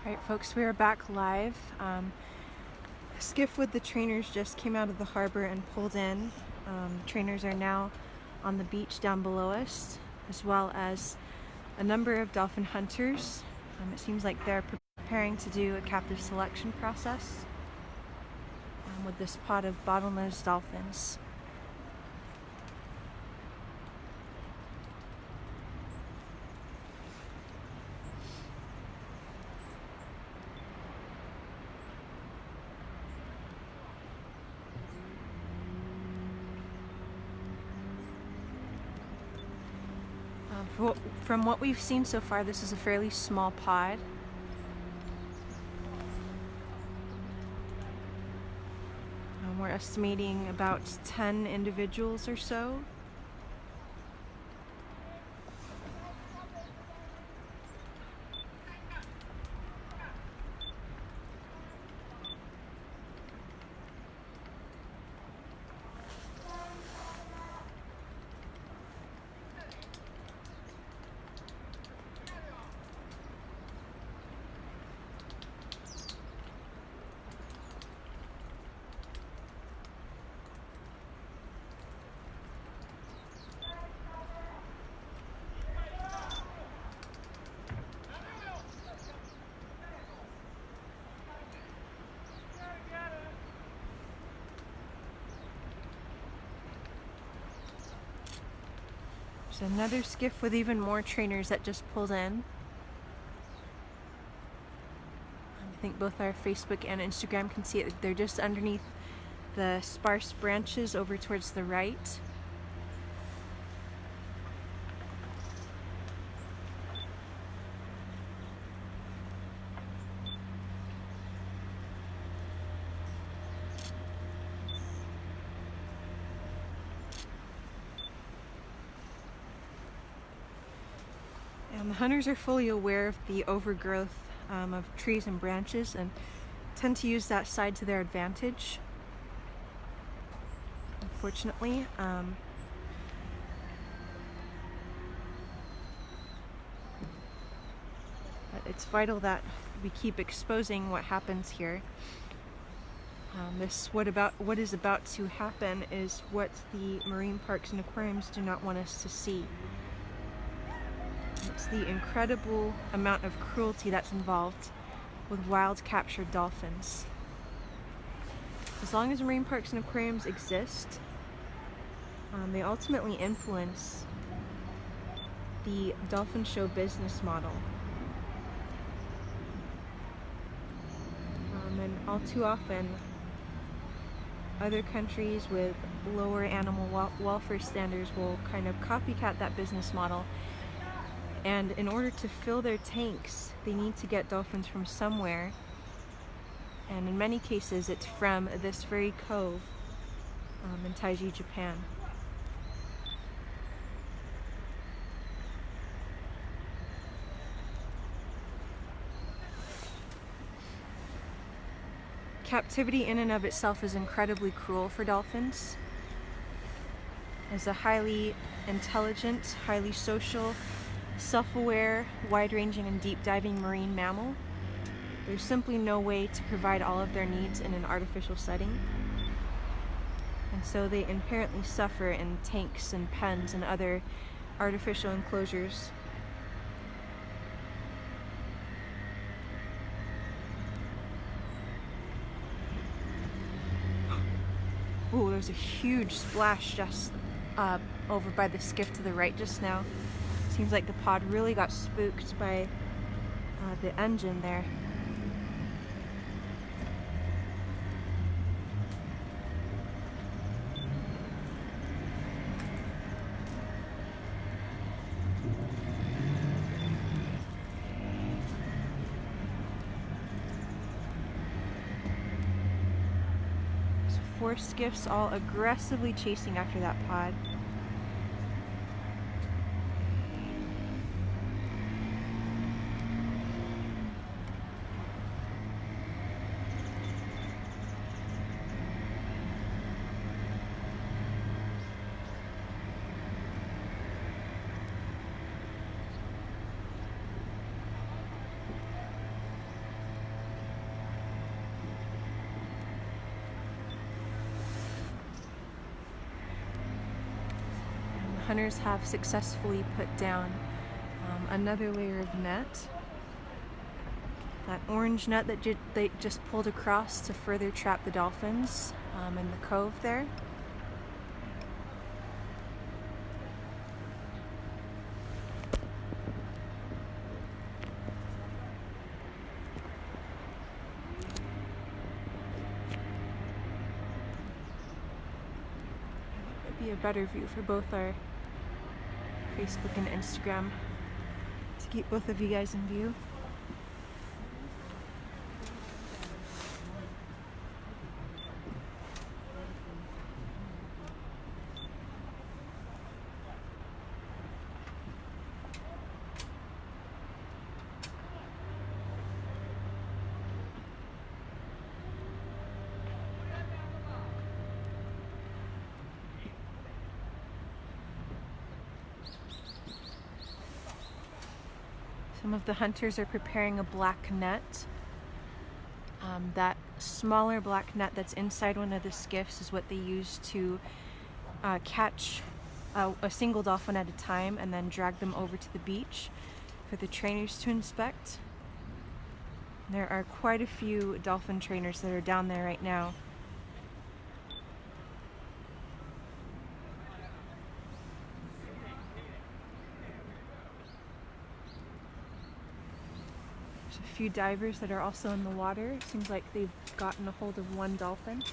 Alright folks, we are back live. A skiff with the trainers just came out of the harbor and pulled in. Trainers are now on the beach down below us, as well as a number of dolphin hunters. It seems like they're preparing to do a captive selection process with this pod of bottlenose dolphins. From what we've seen so far, this is a fairly small pod. We're estimating about 10 individuals or so. There's another skiff with even more trainers that just pulled in. I think both our Facebook and Instagram can see it. They're just underneath the sparse branches over towards the right. And the hunters are fully aware of the overgrowth of trees and branches and tend to use that side to their advantage. Unfortunately, but it's vital that we keep exposing what happens here. What is about to happen is what the marine parks and aquariums do not want us to see. It's the incredible amount of cruelty that's involved with wild captured dolphins. As long as marine parks and aquariums exist, they ultimately influence the dolphin show business model. And all too often, other countries with lower animal welfare standards will kind of copycat that business model. And in order to fill their tanks, they need to get dolphins from somewhere. And in many cases, it's from this very cove in Taiji, Japan. Captivity in and of itself is incredibly cruel for dolphins. As a highly intelligent, highly social, self-aware, wide-ranging, and deep-diving marine mammal, there's simply no way to provide all of their needs in an artificial setting. And so they inherently suffer in tanks and pens and other artificial enclosures. Ooh, there's a huge splash just over by the skiff to the right just now. Seems like the pod really got spooked by the engine there. So 4 skiffs all aggressively chasing after that pod. hunters have successfully put down another layer of net. That orange net that they just pulled across to further trap the dolphins in the cove there. It'd be a better view for both our Facebook and Instagram to keep both of you guys in view. Some of the hunters are preparing a black net. That smaller black net that's inside one of the skiffs is what they use to catch a single dolphin at a time and then drag them over to the beach for the trainers to inspect. There are quite a few dolphin trainers that are down there right now. A few divers that are also in the water. Seems like they've gotten a hold of one dolphin.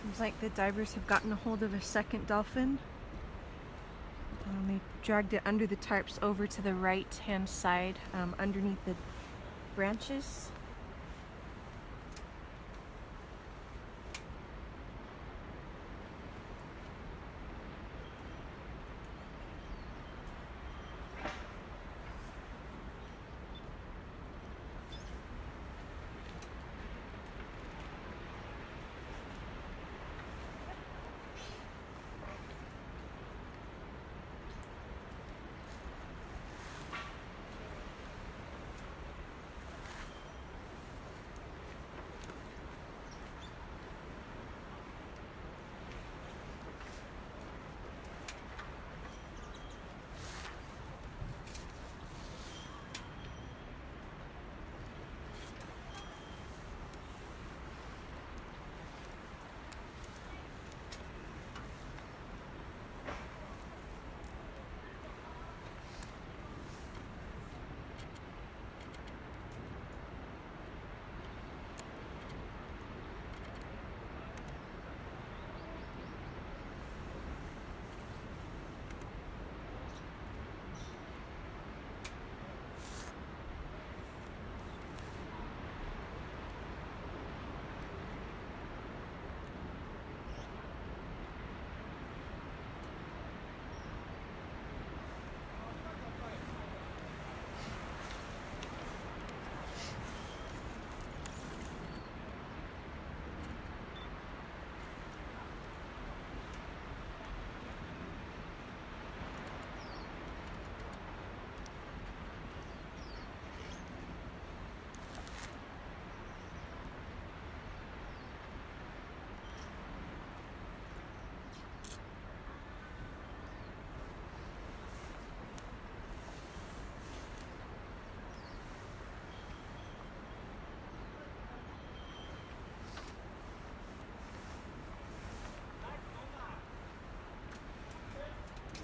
Seems like the divers have gotten a hold of a second dolphin. They dragged it under the tarps over to the right-hand side, underneath the branches.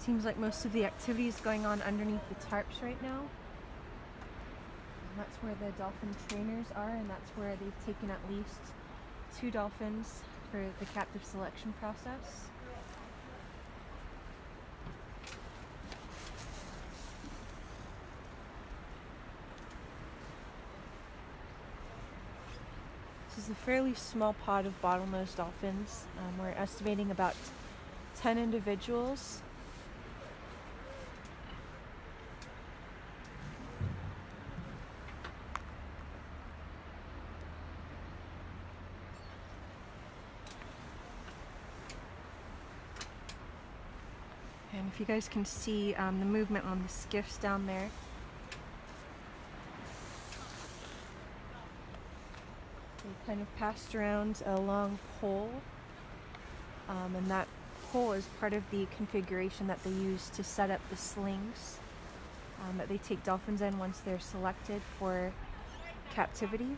Seems like most of the activity is going on underneath the tarps right now. And that's where the dolphin trainers are, and that's where they've taken at least 2 dolphins for the captive selection process. This is a fairly small pod of bottlenose dolphins. We're estimating about 10 individuals. And if you guys can see the movement on the skiffs down there. They kind of passed around a long pole, and that pole is part of the configuration that they use to set up the slings that they take dolphins in once they're selected for captivity.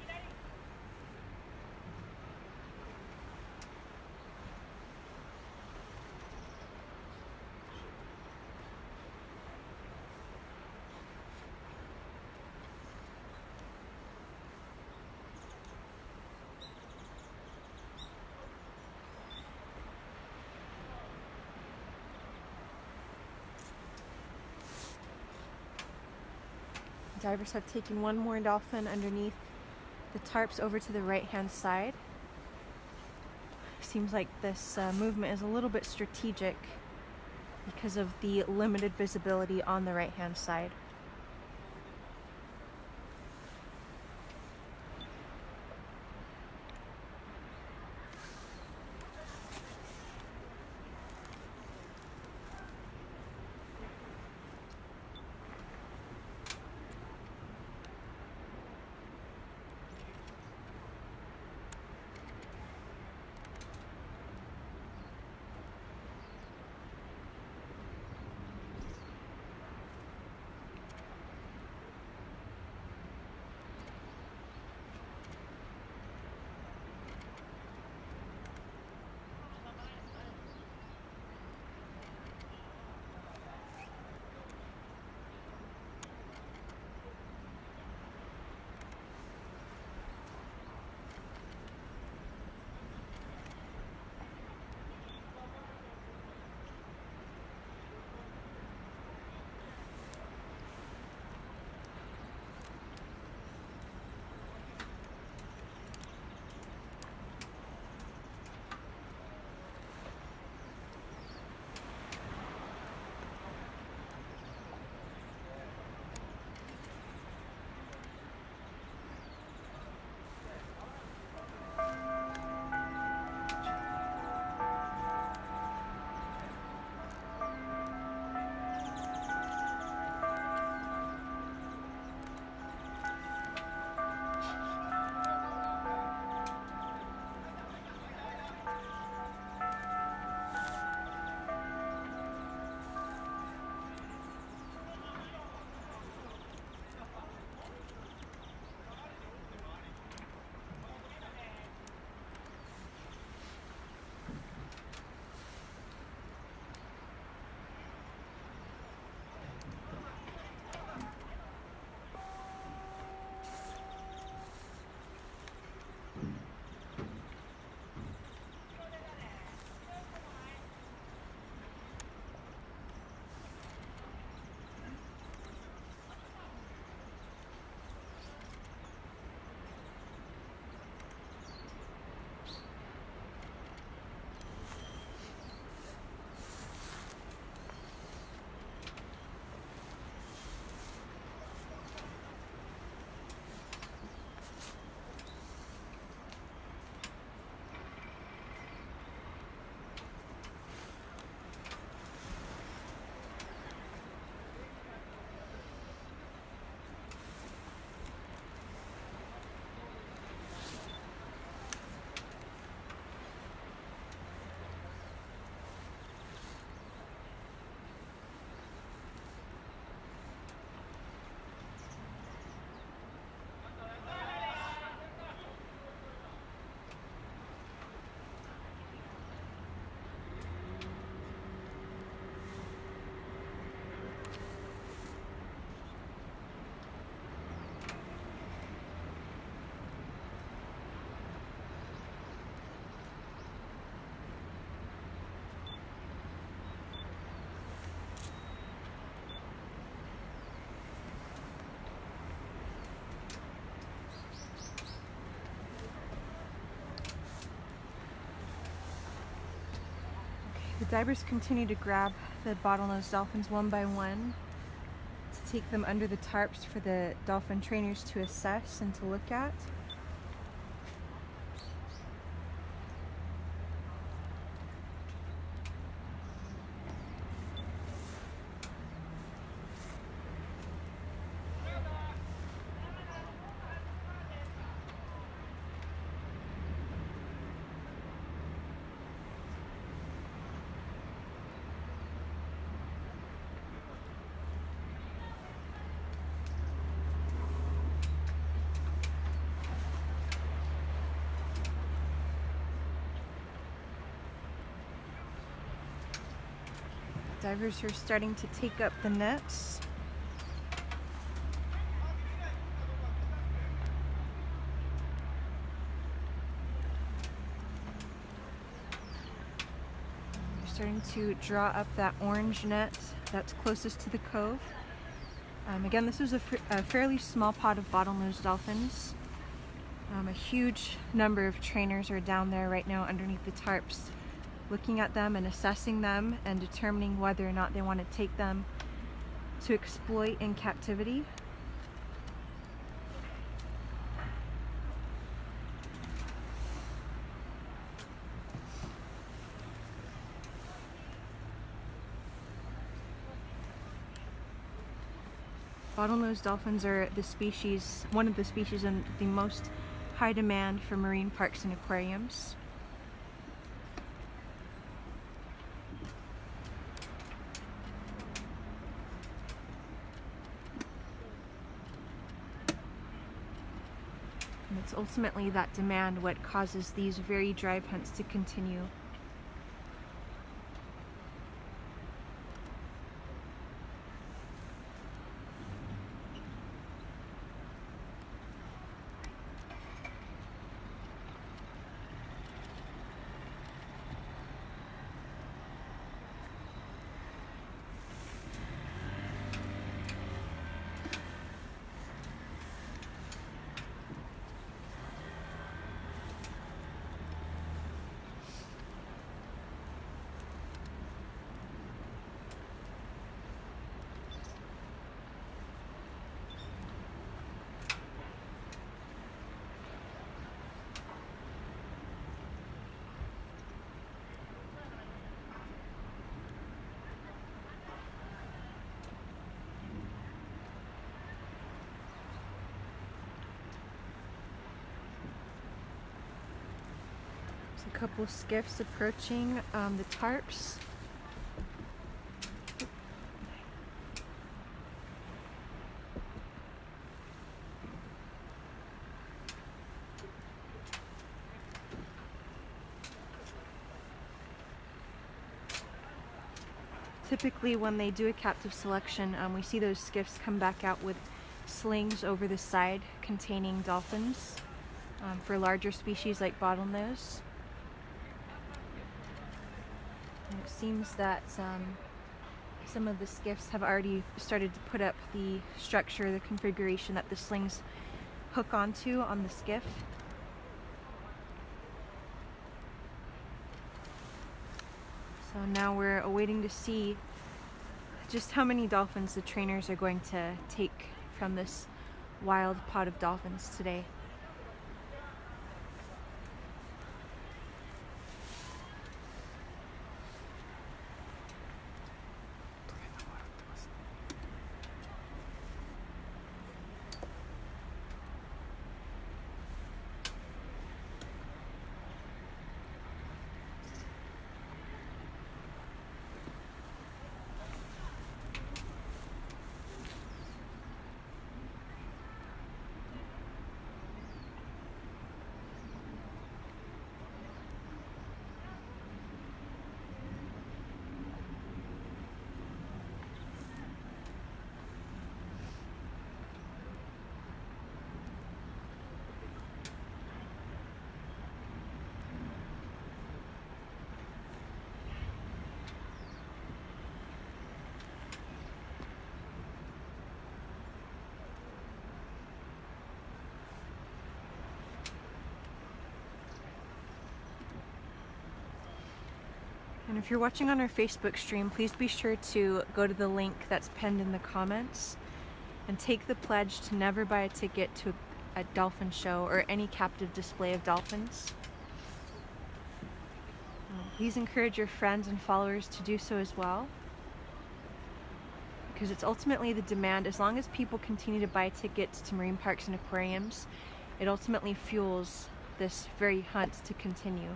Divers have taken one more dolphin underneath the tarps over to the right-hand side. Seems like this movement is a little bit strategic because of the limited visibility on the right-hand side. The divers continue to grab the bottlenose dolphins one by one to take them under the tarps for the dolphin trainers to assess and to look at. Divers are starting to take up the nets. They're starting to draw up that orange net that's closest to the cove. Again, this is a fairly small pod of bottlenose dolphins. A huge number of trainers are down there right now underneath the tarps, looking at them and assessing them and determining whether or not they want to take them to exploit in captivity. Bottlenose dolphins are one of the species in the most high demand for marine parks and aquariums. And it's ultimately that demand what causes these very drive hunts to continue. A couple skiffs approaching the tarps. Typically when they do a captive selection, we see those skiffs come back out with slings over the side containing dolphins for larger species like bottlenose. And it seems that some of the skiffs have already started to put up the structure, the configuration that the slings hook onto on the skiff. So now we're awaiting to see just how many dolphins the trainers are going to take from this wild pod of dolphins today. And if you're watching on our Facebook stream, please be sure to go to the link that's pinned in the comments and take the pledge to never buy a ticket to a dolphin show or any captive display of dolphins. Please encourage your friends and followers to do so as well, because it's ultimately the demand. As long as people continue to buy tickets to marine parks and aquariums, it ultimately fuels this very hunt to continue.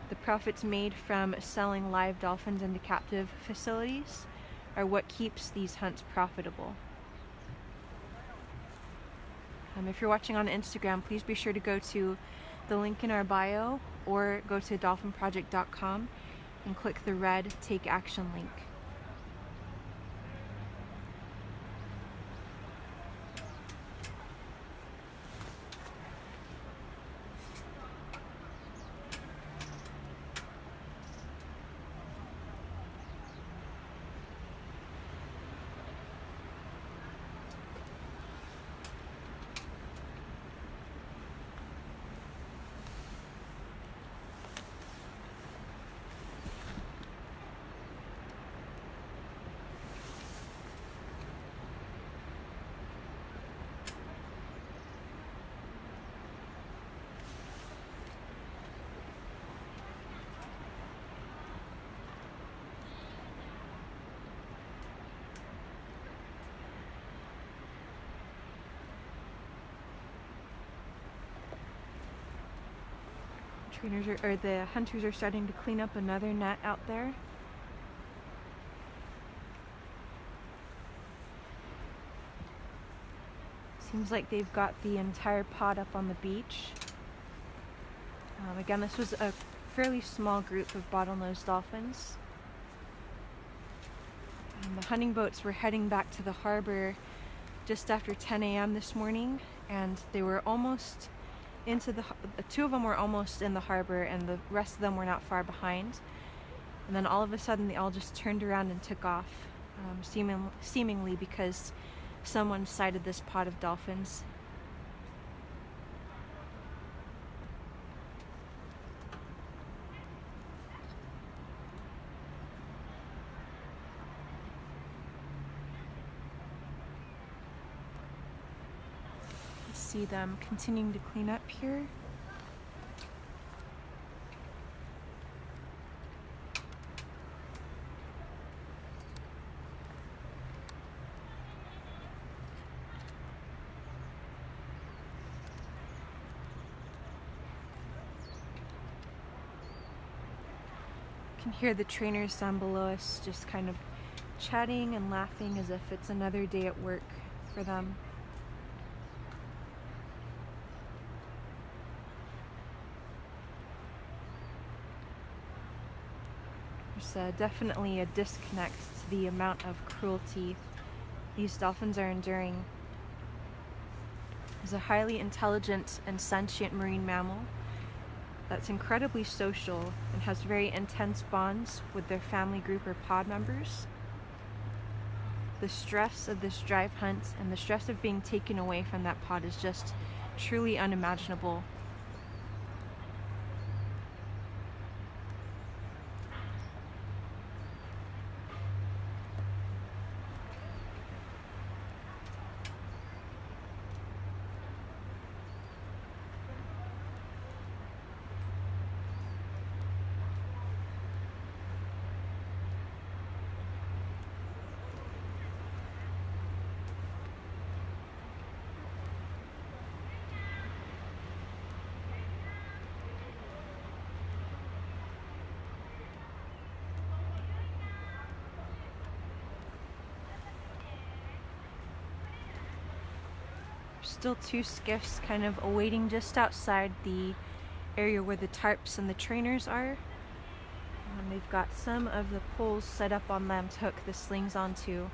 The profits made from selling live dolphins into captive facilities are what keeps these hunts profitable. If you're watching on Instagram, please be sure to go to the link in our bio or go to dolphinproject.com and click the red Take Action link. The hunters are starting to clean up another net out there. Seems like they've got the entire pod up on the beach. Again, this was a fairly small group of bottlenose dolphins. The hunting boats were heading back to the harbor just after 10 a.m. this morning, and they were almost into the two of them were almost in the harbor, and the rest of them were not far behind. And then all of a sudden they all just turned around and took off, seemingly because someone sighted this pod of dolphins. See them continuing to clean up here. You can hear the trainers down below us just kind of chatting and laughing as if it's another day at work for them. There's definitely a disconnect to the amount of cruelty these dolphins are enduring. As a highly intelligent and sentient marine mammal that's incredibly social and has very intense bonds with their family group or pod members, the stress of this drive hunt and the stress of being taken away from that pod is just truly unimaginable. Still two skiffs kind of awaiting just outside the area where the tarps and the trainers are. And they've got some of the poles set up on them to hook the slings onto.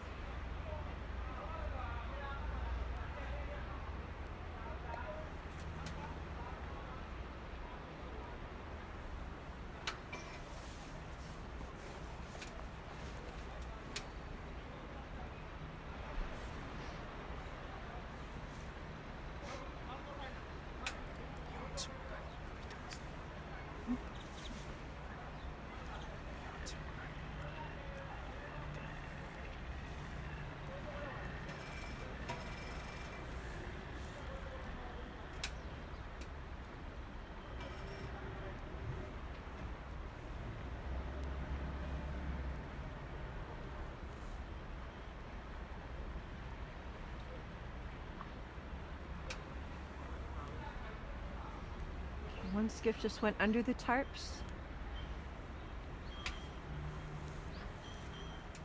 One skiff just went under the tarps.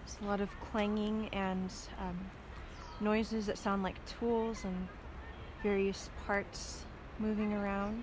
There's a lot of clanging and noises that sound like tools and various parts moving around.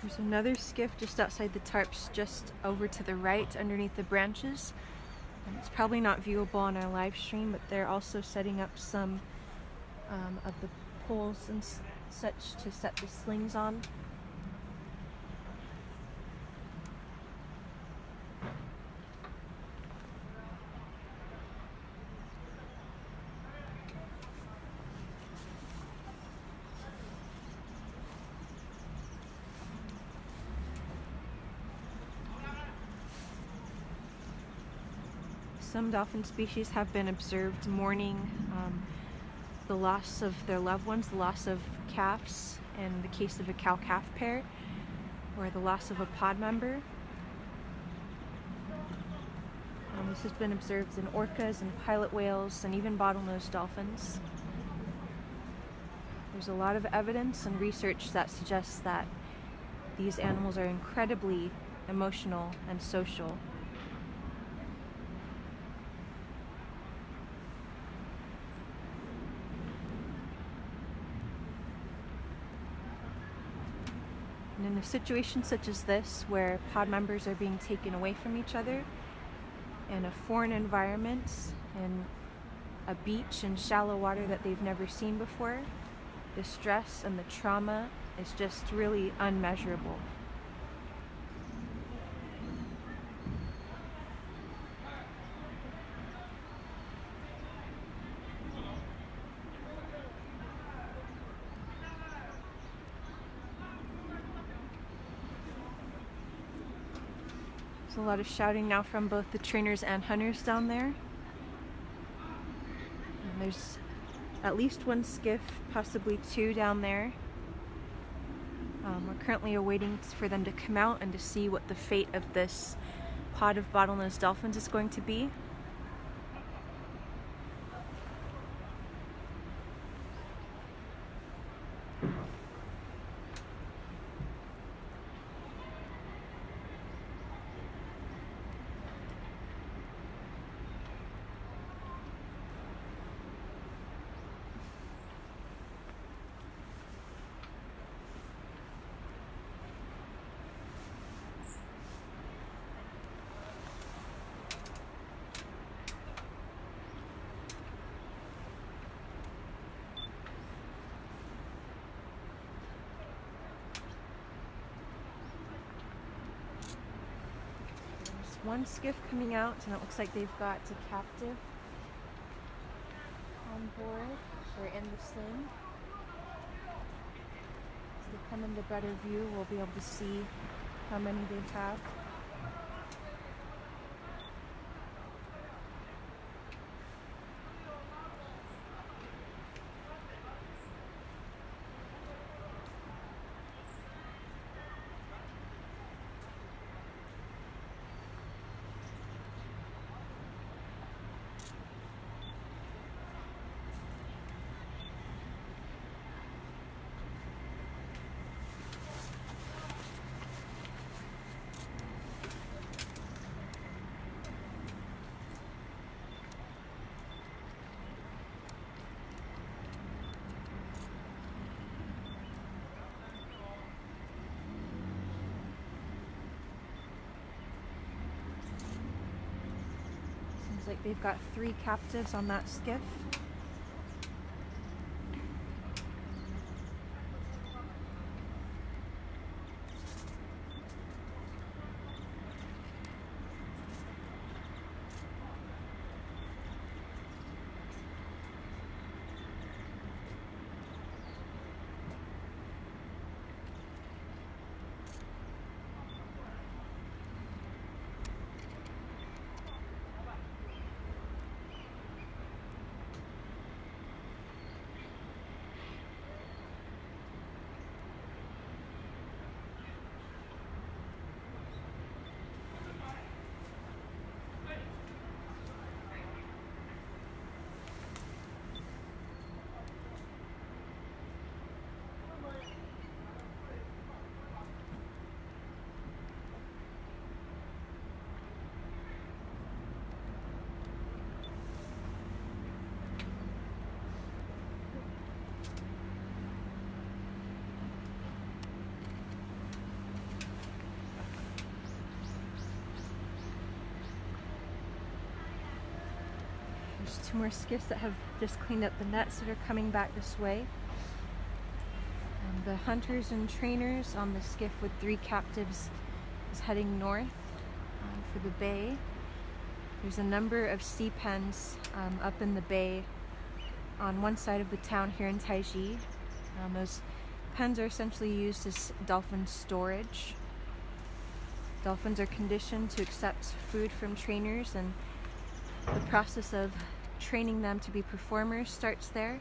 There's another skiff just outside the tarps, just over to the right underneath the branches. And it's probably not viewable on our live stream, but they're also setting up some of the poles and such to set the slings on. Some dolphin species have been observed mourning the loss of their loved ones, the loss of calves in the case of a cow-calf pair, or the loss of a pod member. This has been observed in orcas and pilot whales and even bottlenose dolphins. There's a lot of evidence and research that suggests that these animals are incredibly emotional and social. And in a situation such as this, where pod members are being taken away from each other in a foreign environment, in a beach in shallow water that they've never seen before, the stress and the trauma is just really unmeasurable. There's a lot of shouting now from both the trainers and hunters down there. And there's at least one skiff, possibly two down there. We're currently awaiting for them to come out and to see what the fate of this pod of bottlenose dolphins is going to be. One skiff coming out, and it looks like they've got a captive on board or in the sling. As they come into better view, we'll be able to see how many they have. Seems like they've got 3 captives on that skiff. There's 2 more skiffs that have just cleaned up the nets that are coming back this way. And the hunters and trainers on the skiff with 3 captives is heading north for the bay. There's a number of sea pens up in the bay on one side of the town here in Taiji. Those pens are essentially used as dolphin storage. Dolphins are conditioned to accept food from trainers, and the process of training them to be performers starts there.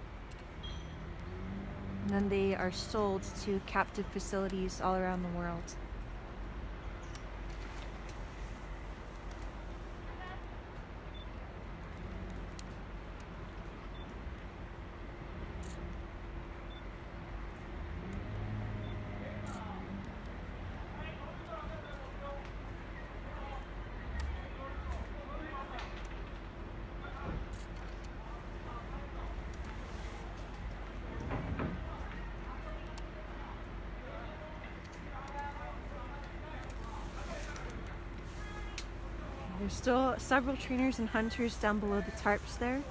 And then they are sold to captive facilities all around the world. There's still several trainers and hunters down below the tarps there.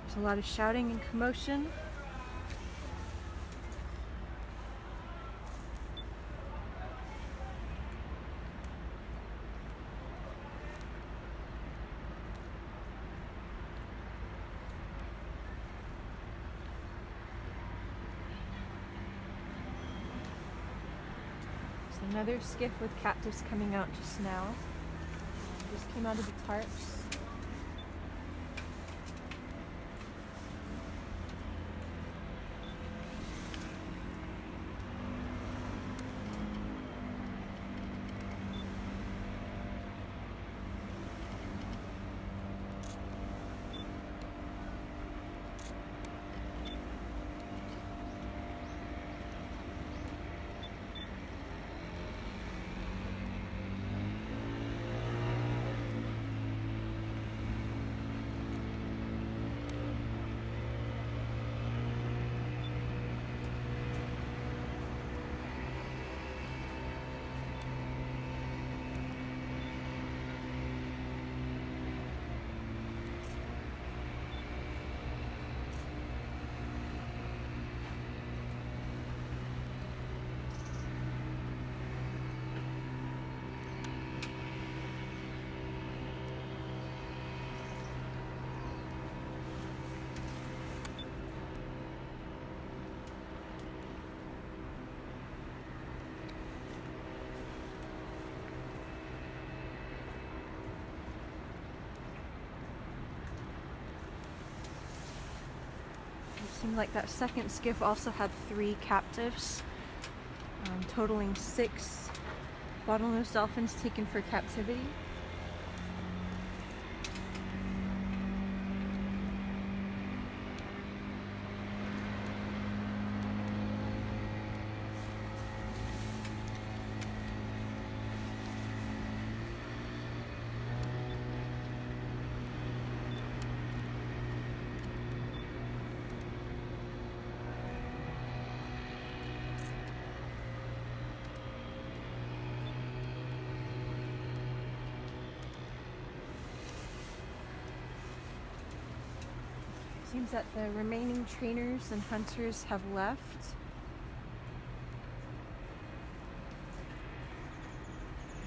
There's a lot of shouting and commotion. Another skiff with captives coming out just now. Just came out of the tarps. Seemed like that second skiff also had 3 captives, totaling 6 bottlenose dolphins taken for captivity. Seems that the remaining trainers and hunters have left.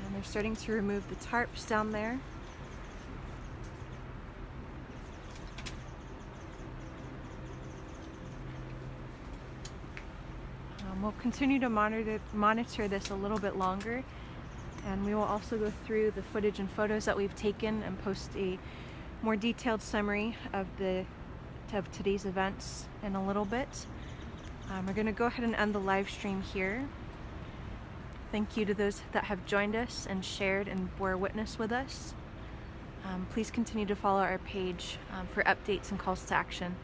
And they're starting to remove the tarps down there. We'll continue to monitor this a little bit longer, and we will also go through the footage and photos that we've taken and post a more detailed summary of today's events in a little bit. We're going to go ahead and end the live stream here. Thank you to those that have joined us and shared and bore witness with us. Please continue to follow our page for updates and calls to action.